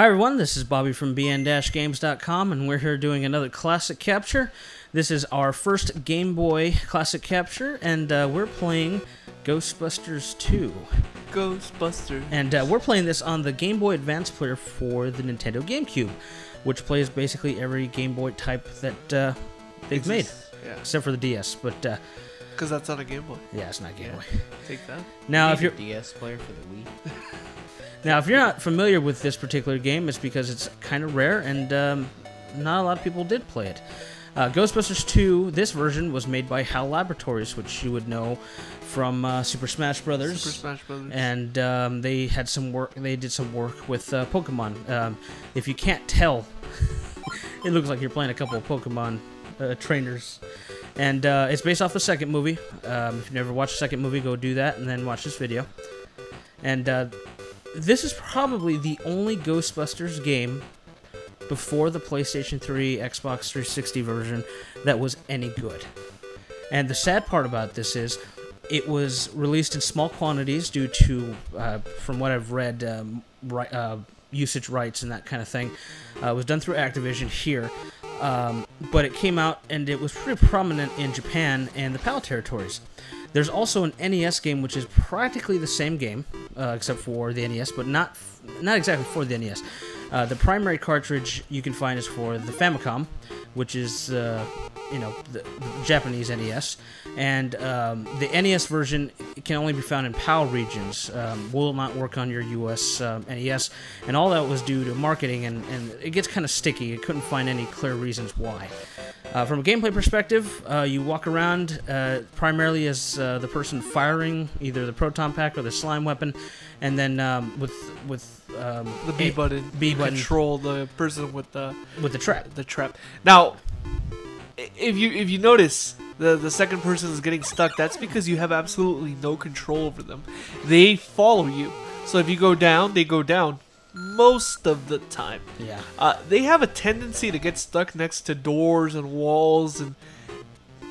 Hi everyone, this is Bobby from bn-games.com, and we're here doing another classic capture. This is our first Game Boy classic capture, and we're playing Ghostbusters 2. Ghostbusters. And we're playing this on the Game Boy Advance player for the Nintendo GameCube, which plays basically every Game Boy type that they've made, except for the DS. But because that's not a Game Boy. Yeah, it's not Game Boy. Take that. Now, if you're DS player for the Wii. Now, if you're not familiar with this particular game, it's because it's kind of rare, and not a lot of people did play it. Ghostbusters 2, this version was made by HAL Laboratories, which you would know from Super Smash Brothers. Super Smash Brothers. And they had some work. They did some work with Pokemon. If you can't tell, it looks like you're playing a couple of Pokemon trainers. And it's based off the second movie. If you've never watched the second movie, go do that, and then watch this video. And this is probably the only Ghostbusters game before the PlayStation 3, Xbox 360 version that was any good. And the sad part about this is it was released in small quantities due to, from what I've read, usage rights and that kind of thing. It was done through Activision here, but it came out and it was pretty prominent in Japan and the PAL territories. There's also an NES game which is practically the same game, except for the NES, but not exactly for the NES. The primary cartridge you can find is for the Famicom, which is the Japanese NES, and the NES version can only be found in PAL regions. Will not work on your US NES, and all that was due to marketing, and it gets kind of sticky. It couldn't find any clear reasons why. From a gameplay perspective, you walk around primarily as the person firing either the proton pack or the slime weapon, and then with the B button, control the person with the trap. The trap. Now, if you notice the second person is getting stuck, that's because you have absolutely no control over them. They follow you, so if you go down, they go down. Most of the time. Yeah. They have a tendency to get stuck next to doors and walls, and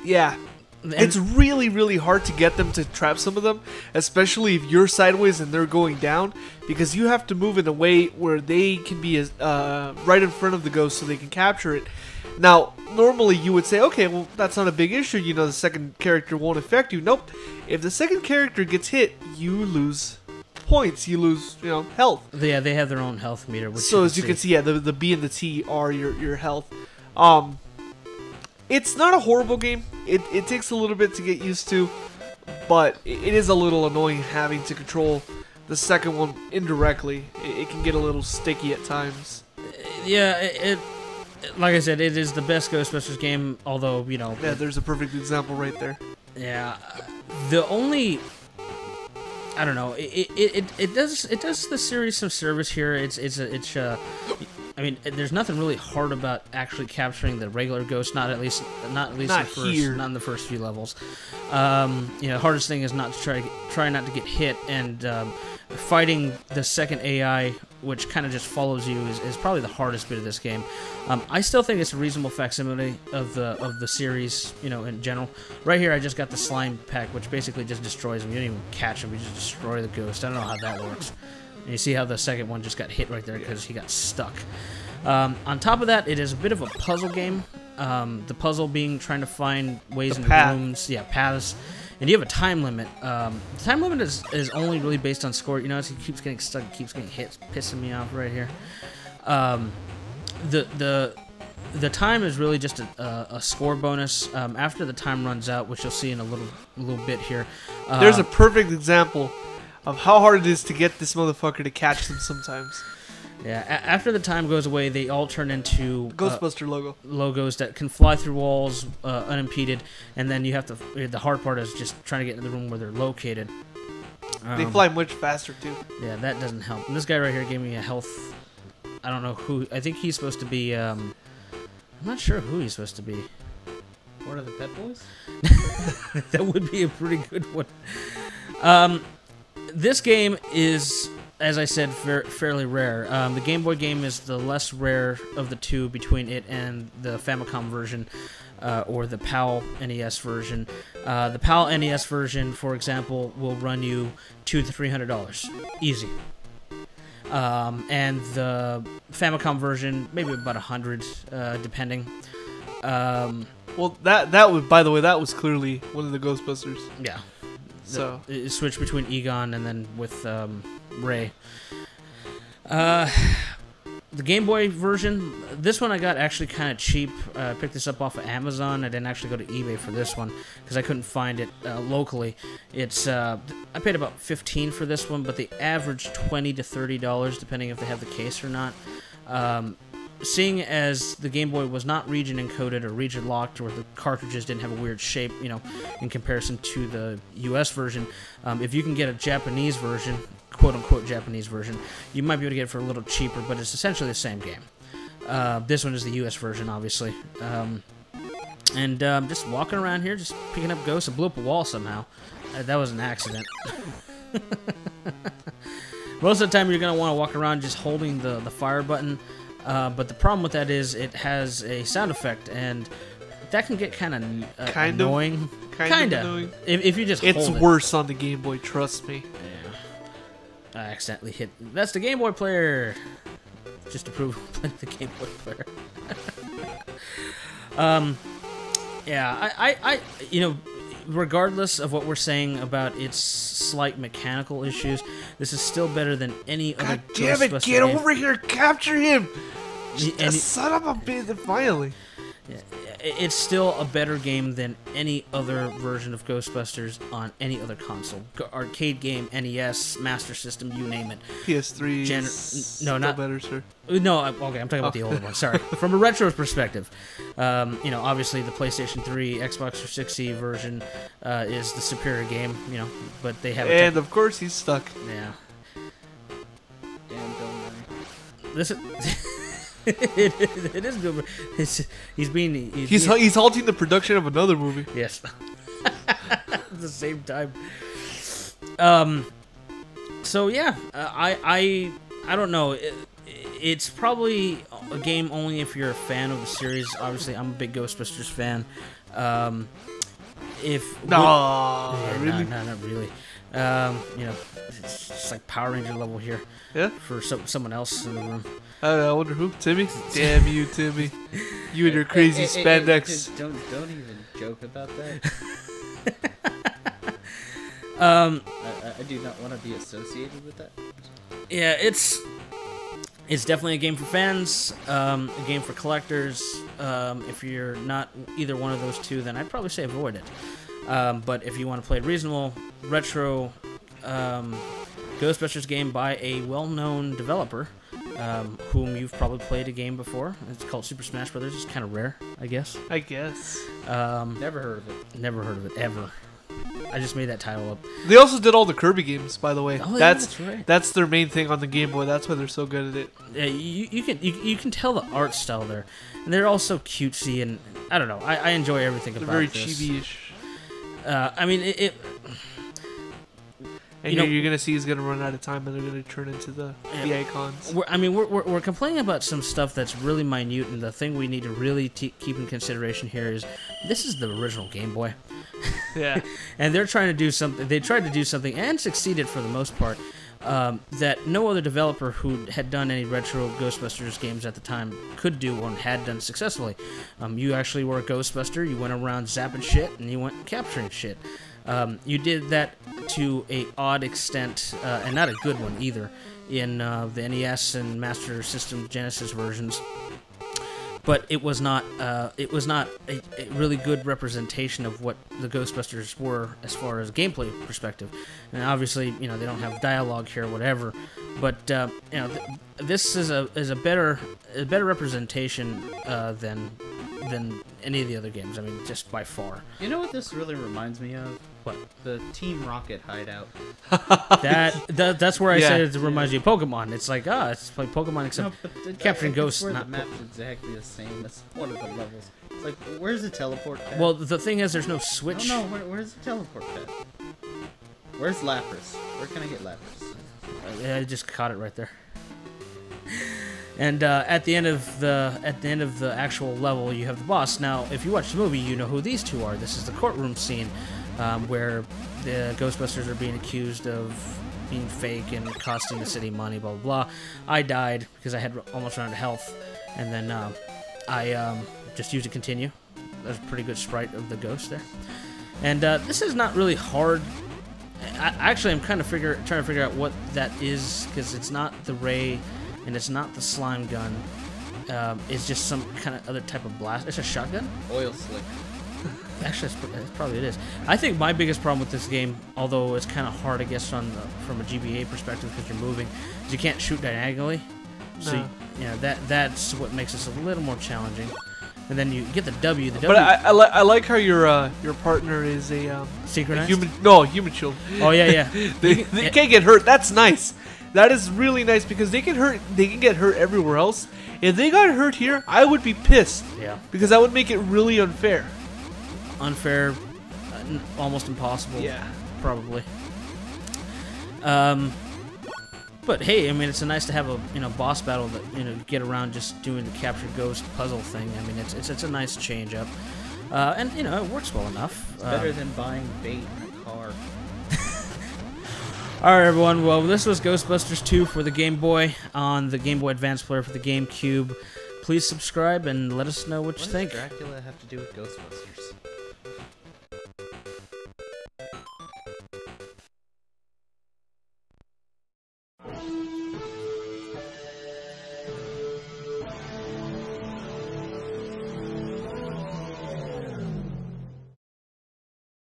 yeah. It's really, really hard to get them to trap some of them, especially if you're sideways and they're going down, because you have to move in a way where they can be right in front of the ghost so they can capture it. Now, normally you would say, okay, well, that's not a big issue, the second character won't affect you. Nope. If the second character gets hit, you lose points, you lose, health. Yeah, they have their own health meter. Which so as you can see, yeah, the B and the T are your health. It's not a horrible game. It takes a little bit to get used to, but it is a little annoying having to control the second one indirectly. It can get a little sticky at times. Yeah, like I said, it is the best Ghostbusters game, although, Yeah, there's a perfect example right there. Yeah, the only... I don't know. It does the series some service here. I mean, there's nothing really hard about actually capturing the regular ghost. Not in the first few levels. The hardest thing is not to try not to get hit, and fighting the second AI, which kind of just follows you, is probably the hardest bit of this game. I still think it's a reasonable facsimile of the series, in general. Right here, I just got the slime pack, which basically just destroys them. You don't even catch them; you just destroy the ghost. I don't know how that works. And you see how the second one just got hit right there because he got stuck. On top of that, it is a bit of a puzzle game. The puzzle being trying to find ways into rooms, paths. And you have a time limit. The time limit is only really based on score. As he keeps getting stuck, he keeps getting hit, pissing me off right here. The time is really just a score bonus. After the time runs out, which you'll see in a little bit here. There's a perfect example of how hard it is to get this motherfucker to catch them sometimes. Yeah, after the time goes away, they all turn into Ghostbuster logos that can fly through walls unimpeded, and then you have to. The hard part is just trying to get into the room where they're located. They fly much faster too. Yeah, that doesn't help. And this guy right here gave me a health. I don't know who. I think he's supposed to be. I'm not sure who he's supposed to be. One of the Pet Boys? That would be a pretty good one. This game is, as I said, fairly rare. The Game Boy game is the less rare of the two between it and the Famicom version, or the PAL NES version. The PAL NES version, for example, will run you $200 to $300. Easy. and the Famicom version maybe about 100, depending. Well, that was, by the way, that was clearly one of the Ghostbusters. Yeah. So It switched between Egon and then with Ray. The Game Boy version, this one I got actually kind of cheap. I picked this up off of Amazon. I didn't actually go to eBay for this one because I couldn't find it locally. It's I paid about $15 for this one, but they average $20 to $30 depending if they have the case or not. Seeing as the Game Boy was not region encoded or region locked, or the cartridges didn't have a weird shape, in comparison to the US version, if you can get a Japanese version, quote-unquote Japanese version, you might be able to get it for a little cheaper, but it's essentially the same game. This one is the US version, obviously. And just walking around here, just picking up ghosts. I blew up a wall somehow. That was an accident. Most of the time, you're going to want to walk around just holding the fire button. But the problem with that is it has a sound effect, and that can get kind of annoying. Kind of annoying. If you just hold it. It's worse on the Game Boy, trust me. Yeah. I accidentally hit. That's the Game Boy player. Just to prove the Game Boy player. Yeah, I regardless of what we're saying about its slight mechanical issues, this is still better than any other God damn it, Ghostbusters get game. over here, capture him! And Son of a bitch, finally. It's still a better game than any other version of Ghostbusters on any other console. Arcade game, NES, Master System, you name it. PS3 no, not better, sir. No, okay, I'm talking about the older one. Sorry. From a retro perspective, obviously the PlayStation 3, Xbox 360 version is the superior game, but they have. And of course, he's stuck. Yeah. Damn, don't worry. Listen. It is good. He's halting the production of another movie. Yes. At the same time. So yeah, I don't know. It's probably a game only if you're a fan of the series. Obviously, I'm a big Ghostbusters fan. Really? No, not really. It's just like Power Ranger level here. Yeah. For someone else in the room. I wonder who. Timmy? Damn you, Timmy. You and your crazy spandex. Don't even joke about that. I do not want to be associated with that. Yeah, it's definitely a game for fans, a game for collectors. If you're not either one of those two, then I'd probably say avoid it. But if you want to play a reasonable, retro Ghostbusters game by a well-known developer, whom you've probably played a game before, it's called Super Smash Brothers. It's kind of rare, I guess. Never heard of it. Never heard of it, ever. I just made that title up. They also did all the Kirby games, by the way. Oh, that's right. That's their main thing on the Game Boy. That's why they're so good at it. Yeah, you can tell the art style there, and they're all so cutesy, and I don't know. I enjoy everything They're about very this. chibi-ish. I mean, And you're gonna see he's gonna run out of time, and they're gonna turn into the icons. We're complaining about some stuff that's really minute, and the thing we need to really keep in consideration here is this is the original Game Boy. Yeah. And they're trying to do something. They tried to do something and succeeded for the most part. That no other developer who had done any retro Ghostbusters games at the time could do and had done successfully. You actually were a Ghostbuster. You went around zapping shit, and you went capturing shit. You did that to a odd extent, and not a good one either, in the NES and Master System Genesis versions. But it was not a really good representation of what the Ghostbusters were as far as gameplay perspective. And obviously, they don't have dialogue here or whatever. But this is a better representation than any of the other games. I mean, just by far. You know what this really reminds me of? What? The Team Rocket hideout. That's where I said it reminds me of Pokemon. It's like it's like Pokemon except capturing ghosts. Where the map's exactly the same as one of the levels. It's like, where's the teleport pad? Well, the thing is, there's no switch. No, where's the teleport pad? Where's Lapras? Where can I get Lapras? I just caught it right there. And at the end of the actual level, you have the boss. Now, if you watch the movie, you know who these two are. This is the courtroom scene. where the Ghostbusters are being accused of being fake and costing the city money, blah, blah, blah. I died because I had almost run out of health, and then I just used to continue. There's a pretty good sprite of the ghost there. And this is not really hard. Actually, I'm kind of trying to figure out what that is, because it's not the ray, and it's not the slime gun. It's just some kind of other type of blast. It's a shotgun? Oil slick. Actually, that's probably it is. I think my biggest problem with this game, although it's kind of hard, I guess, from a GBA perspective because you're moving, is you can't shoot diagonally. So, No. that's what makes this a little more challenging. And then you get the W. But I like how your partner is a Synchronized? human shield. Oh, yeah. They can't get hurt. That's nice. That is really nice because they can get hurt everywhere else. If they got hurt here, I would be pissed. Yeah. Because that would make it really unfair. Unfair, almost impossible. Yeah. Probably. But hey, I mean, it's nice to have a boss battle that you get around just doing the capture ghost puzzle thing. I mean, it's a nice change up, and it works well enough. It's better than buying bait in a car. All right, everyone. Well, this was Ghostbusters 2 for the Game Boy on the Game Boy Advance player for the GameCube. Please subscribe and let us know what you think. What does Dracula have to do with Ghostbusters?